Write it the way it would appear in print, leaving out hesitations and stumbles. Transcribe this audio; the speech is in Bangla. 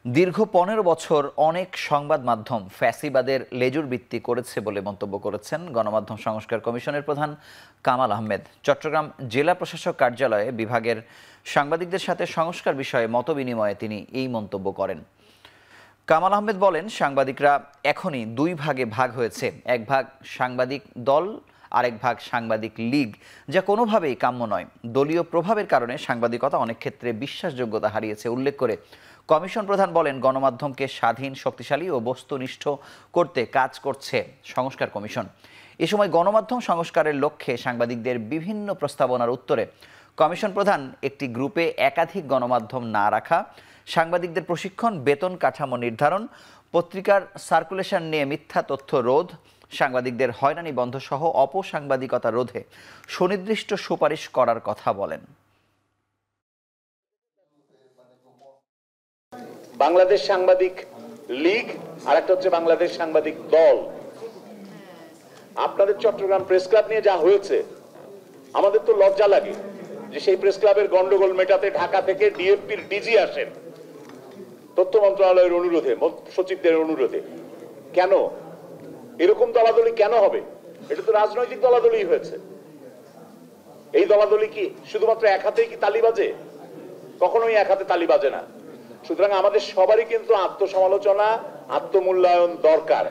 দীর্ঘ 15 বছর অনেক সংবাদ মাধ্যম ফ্যাসিবাদের লেজুর ভিত্তি করেছে বলে মন্তব্য করেছেন গণমাধ্যম সংস্কার কমিশনের প্রধান কামাল আহমেদ। চট্টগ্রাম জেলা প্রশাসক কার্যালয়ে বিভাগের সাংবাদিকদের সাথে সংস্কার বিষয়ে মতবিনিময়ে তিনি এই মন্তব্য করেন। কামাল আহমেদ বলেন, সাংবাদিকরা এখনই দুই ভাগে ভাগ হয়েছে, এক ভাগ সাংবাদিক দল, আরেক ভাগ সাংবাদিক লীগ, যা কোনোভাবেই কাম্য নয়। দলীয় প্রভাবের কারণে সাংবাদিকতা অনেক ক্ষেত্রে বিশ্বাসযোগ্যতা হারিয়েছে উল্লেখ করে কমিশন প্রধান বলেন, গণমাধ্যমকে স্বাধীন, শক্তিশালী ও বস্তুনিষ্ঠ করতে কাজ করছে সংস্কার কমিশন। এ সময় গণমাধ্যম সংস্কারের লক্ষ্যে সাংবাদিকদের বিভিন্ন প্রস্তাবনার উত্তরে কমিশন প্রধান একটি গ্রুপে একাধিক গণমাধ্যম না রাখা, সাংবাদিকদের প্রশিক্ষণ, বেতন কাঠামো নির্ধারণ, পত্রিকার সার্কুলেশন নিয়ে মিথ্যা তথ্য রোধ, সাংবাদিকদের হয়রানি বন্ধ সহ অপসাংবাদিকতা রোধে সুনির্দিষ্ট সুপারিশ করার কথা বলেন। বাংলাদেশ সাংবাদিক লীগ আর একটা হচ্ছে বাংলাদেশ সাংবাদিক দল। আপনাদের চট্টগ্রাম প্রেস ক্লাব নিয়ে যা হয়েছে, আমাদের তো লজ্জা লাগে যে সেই প্রেস ক্লাবের গন্ডগোল মেটাতে ঢাকা থেকে ডিএফপির ডিজি আসেন তথ্য মন্ত্রণালয়ের অনুরোধে, সচিবদের অনুরোধে। কেন এরকম দলাদলি কেন হবে? এটা তো রাজনৈতিক দলাদলি হয়েছে। এই দলাদলি কি শুধুমাত্র এক হাতেই কি তালি বাজে? কখনোই এক হাতে তালি বাজে না। সুতরাং আমাদের সবারই কিন্তু আত্মসমালোচনা, আত্মমূল্যায়ন দরকার।